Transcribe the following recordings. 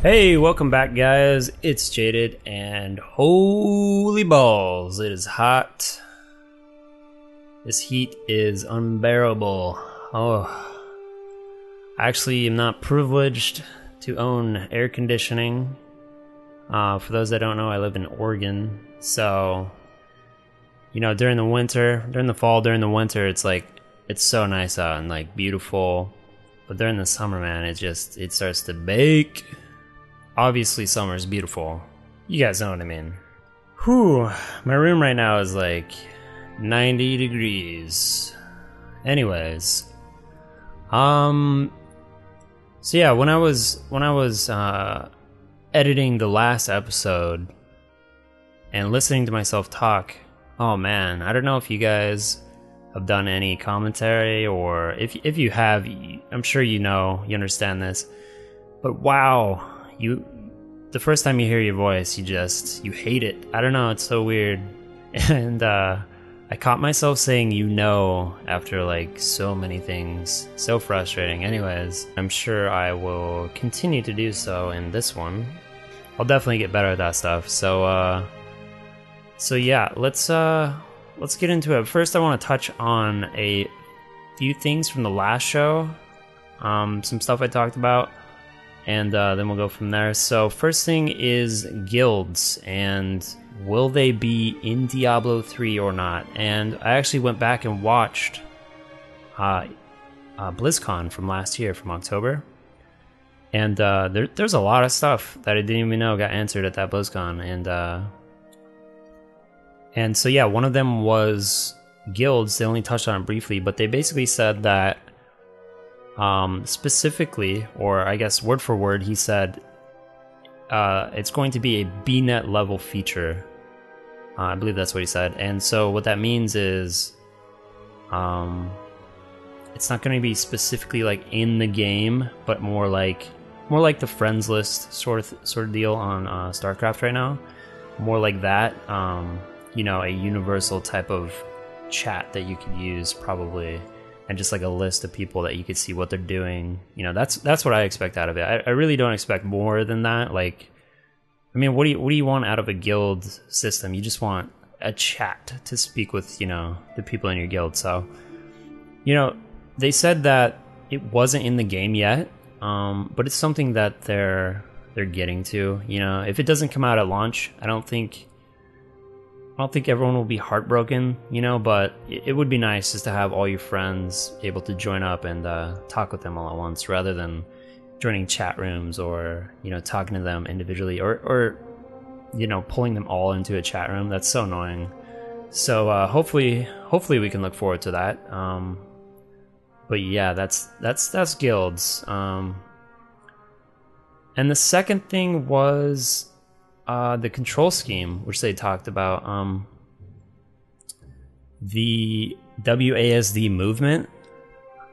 Hey, welcome back, guys. It's Jaded, and holy balls, it is hot. This heat is unbearable. Oh, I actually am not privileged to own air conditioning. For those that don't know, I live in Oregon, so you know, during the fall, during the winter, it's so nice out and like beautiful. But during the summer, man, it starts to bake. Obviously, summer is beautiful. You guys know what I mean. Whew, my room right now is like 90 degrees. Anyways, so yeah, when I was editing the last episode and listening to myself talk, oh man, I don't know if you guys have done any commentary, or if you have, I'm sure you understand this. But wow. The first time you hear your voice, you hate it. I don't know, it's so weird. And I caught myself saying after like so many things. So frustrating. Anyways, I'm sure I will continue to do so in this one. I'll definitely get better at that stuff. So yeah, let's get into it. First, I want to touch on a few things from the last show. Some stuff I talked about. And then we'll go from there. So first thing is guilds, and will they be in Diablo 3 or not? And I actually went back and watched Blizzcon from last year, from October. And there's a lot of stuff that I didn't even know got answered at that BlizzCon. And so yeah, one of them was guilds. They only touched on it briefly, but they basically said that specifically, or I guess word for word, he said it's going to be a BNet level feature. I believe that's what he said. And so what that means is it's not going to be specifically like in the game, but more like the friends list sort of deal on StarCraft right now. More like that, a universal type of chat that you could use probably. And just like a list of people that you could see what they're doing. That's what I expect out of it. I really don't expect more than that. Like, I mean, what do you want out of a guild system? You just want a chat to speak with, the people in your guild. So, they said that it wasn't in the game yet, but it's something that they're getting to. If it doesn't come out at launch, I don't think everyone will be heartbroken, but it would be nice just to have all your friends able to join up and talk with them all at once, rather than joining chat rooms or, talking to them individually or pulling them all into a chat room. That's so annoying. So hopefully we can look forward to that. But yeah, that's guilds. And the second thing was the control scheme, which they talked about, the WASD movement,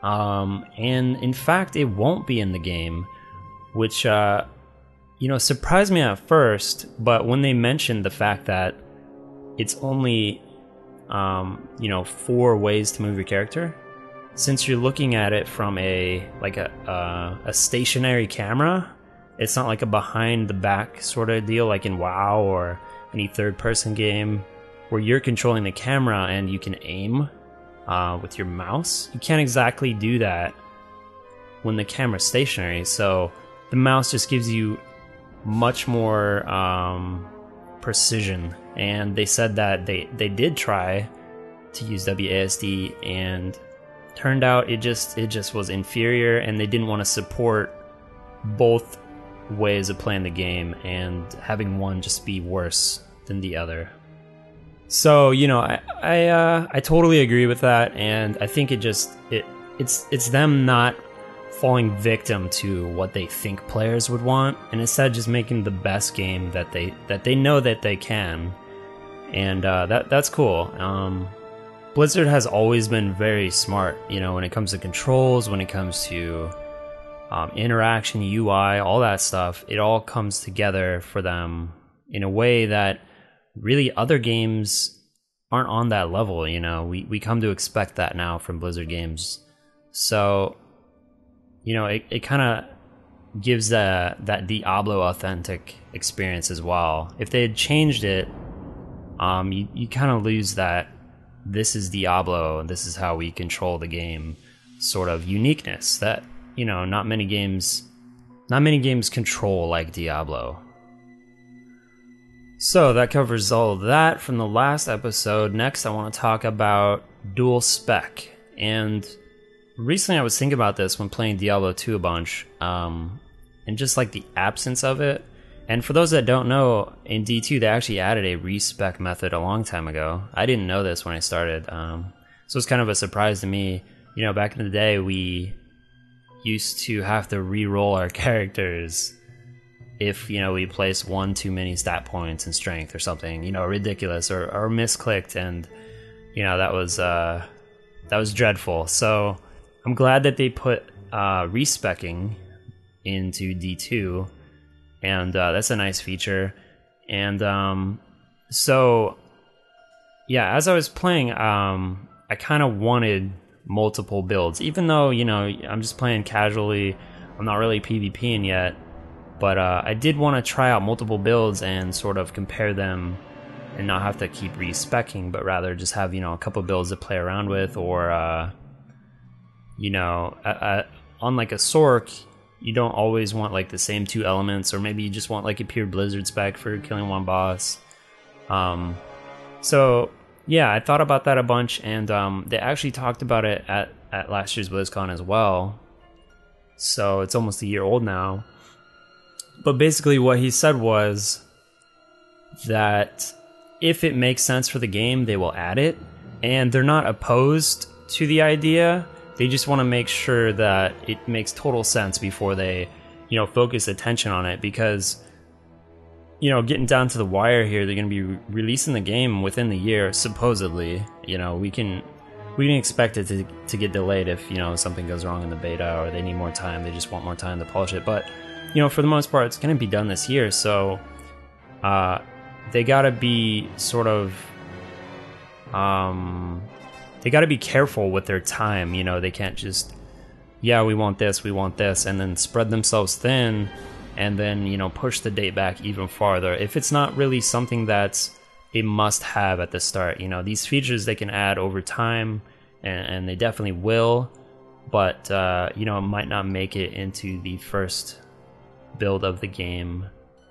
and in fact it won't be in the game, which surprised me at first. But when they mentioned the fact that it's only 4 ways to move your character, since you're looking at it from a stationary camera, it's not like a behind the back sort of deal like in WoW or any third person game where you're controlling the camera and you can aim with your mouse. You can't exactly do that when the camera's stationary. So the mouse just gives you much more precision. And they said that they did try to use WASD, and turned out it just was inferior, and they didn't want to support both ways of playing the game and having one just be worse than the other. So I totally agree with that, and I think it's them not falling victim to what they think players would want, and instead just making the best game that they know that they can. And that's cool. Blizzard has always been very smart, when it comes to controls, when it comes to interaction, UI, all that stuff. It all comes together for them in a way that really other games aren't on that level. We come to expect that now from Blizzard games. So, it kind of gives that Diablo authentic experience as well. If they had changed it, you kind of lose that this is Diablo, this is how we control the game sort of uniqueness that, you know, not many games control like Diablo. So that covers all of that from the last episode. Next, I want to talk about dual spec. And recently I was thinking about this when playing Diablo 2 a bunch, and just like the absence of it. And for those that don't know, in D2 they actually added a respec method a long time ago. I didn't know this when I started, so it's kind of a surprise to me. You know, back in the day we used to have to re-roll our characters if, you know, we placed one too many stat points in strength or something, you know, ridiculous, or misclicked, and, you know, that was dreadful. So I'm glad that they put respecing into D2, and that's a nice feature. And so yeah, as I was playing, I kind of wanted multiple builds, even though, you know, I'm just playing casually, I'm not really PvPing yet. But I did want to try out multiple builds and sort of compare them and not have to keep respecking, but rather just have, you know, a couple builds to play around with. Or, you know, on like a Sork, you don't always want like the same two elements, or maybe you just want like a pure Blizzard spec for killing one boss. So yeah, I thought about that a bunch, and they actually talked about it at last year's Blizzcon as well. So it's almost a year old now. But basically what he said was that if it makes sense for the game, they will add it. And they're not opposed to the idea. They just want to make sure that it makes total sense before they, you know, focus attention on it. Because, you know, getting down to the wire here, they're going to be releasing the game within the year, supposedly. You know, we can expect it to get delayed if, you know, something goes wrong in the beta, or they need more time. They just want more time to polish it. But, you know, for the most part, it's going to be done this year, so they got to be sort of, they got to be careful with their time. You know, they can't just, yeah, we want this, and then spread themselves thin, and then, you know, push the date back even farther. If it's not really something that's a must-have at the start, you know, these features they can add over time, and they definitely will, but, you know, it might not make it into the first build of the game,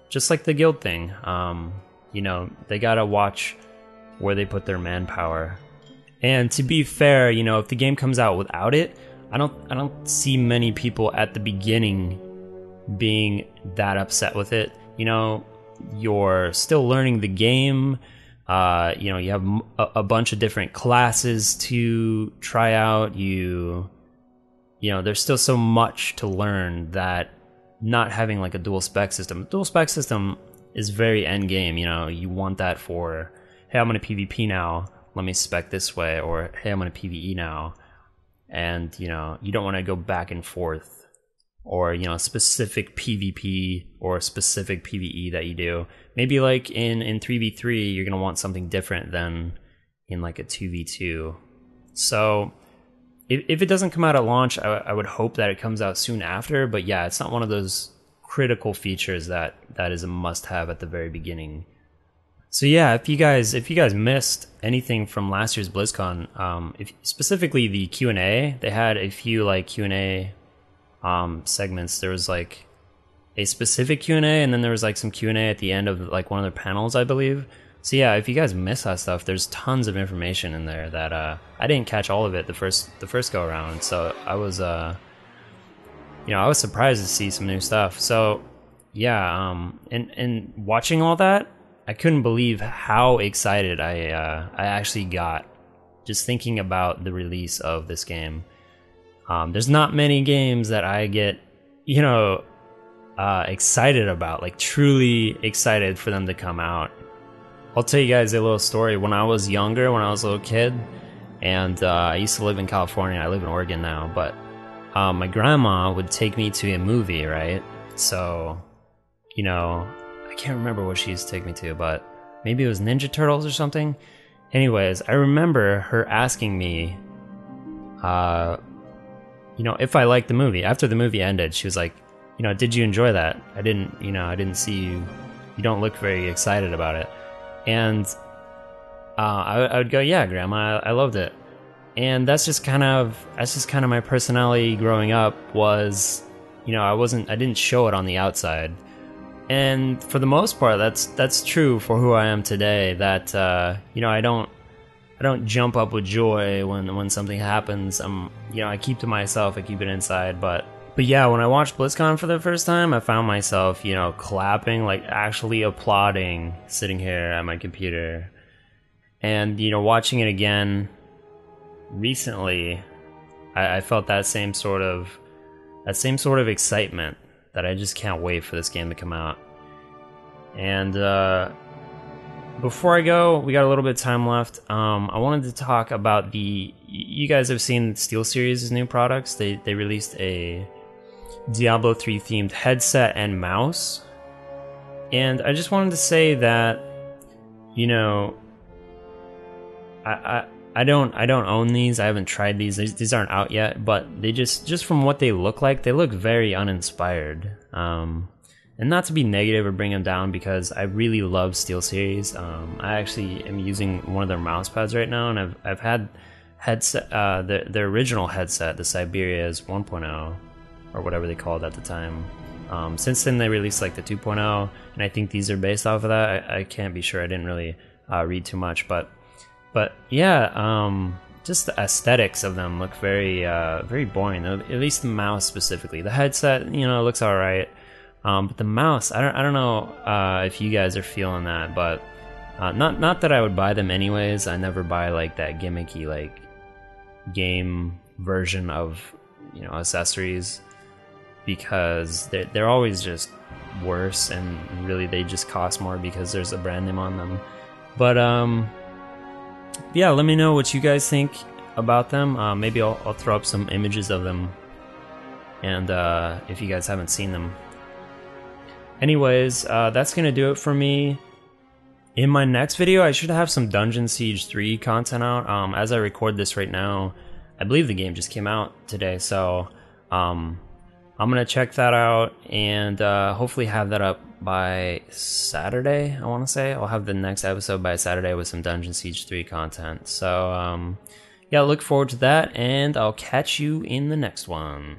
just like the guild thing. You know, they gotta watch where they put their manpower. And to be fair, you know, if the game comes out without it, I don't see many people at the beginning being that upset with it. You know, you're still learning the game. You know, you have a bunch of different classes to try out. You know, there's still so much to learn that not having like a dual spec system. Dual spec system is very end game. You know, you want that for, hey, I'm gonna PvP now, let me spec this way, or hey, I'm gonna PvE now. And, you know, you don't want to go back and forth, or, you know, specific PvP or specific PvE that you do. Maybe like in 3v3, you're gonna want something different than in like a 2v2. So if it doesn't come out at launch, I would hope that it comes out soon after. But yeah, it's not one of those critical features that is a must-have at the very beginning. So yeah, if you guys missed anything from last year's BlizzCon, specifically the Q&A, they had a few like Q&A segments. There was like a specific Q&A, and then there was like some Q&A at the end of like one of their panels, I believe. So yeah, if you guys miss that stuff, there's tons of information in there that I didn't catch all of it the first go around. So I was you know, I was surprised to see some new stuff. So yeah, and watching all that, I couldn't believe how excited I actually got just thinking about the release of this game. There's not many games that I get, you know, excited about, like truly excited for them to come out. I'll tell you guys a little story. When I was younger, when I was a little kid, and I used to live in California. I live in Oregon now, but my grandma would take me to a movie, right? So, you know, I can't remember what she used to take me to, but maybe it was Ninja Turtles or something. Anyways, I remember her asking me, you know, if I liked the movie. After the movie ended, she was like, did you enjoy that? I didn't see you. You don't look very excited about it. And I would go, yeah, Grandma, I loved it. And that's just kind of my personality growing up was, I didn't show it on the outside. And for the most part, that's true for who I am today. That I don't jump up with joy when something happens. I keep to myself. I keep it inside. But yeah, when I watched BlizzCon for the first time, I found myself, clapping, like actually applauding, sitting here at my computer. And, watching it again recently, I felt that same sort of excitement that I just can't wait for this game to come out. And before I go, we got a little bit of time left. I wanted to talk about you guys have seen SteelSeries' new products. They released a Diablo 3 themed headset and mouse. And I just wanted to say that, I don't own these. I haven't tried these. These aren't out yet, but they just from what they look like, they look very uninspired. And not to be negative or bring them down, because I really love SteelSeries. I actually am using one of their mouse pads right now, and I've had headset their original headset, the Siberia's 1.0 or whatever they called it at the time. Since then they released like the 2.0, and I think these are based off of that. I can't be sure. I didn't really read too much, but yeah, just the aesthetics of them look very very boring. At least the mouse specifically. The headset, looks all right, but the mouse, I don't know if you guys are feeling that, but not that I would buy them anyways. I never buy like that gimmicky like game version of accessories, because they're always just worse, and really they just cost more because there's a brand name on them. But yeah, let me know what you guys think about them. Maybe I'll throw up some images of them, and if you guys haven't seen them. Anyways, that's gonna do it for me. In my next video, I should have some Dungeon Siege 3 content out. As I record this right now, I believe the game just came out today, so I'm gonna check that out, and hopefully have that up by Saturday. I want to say I'll have the next episode by Saturday with some Dungeon Siege 3 content. So yeah, look forward to that, and I'll catch you in the next one.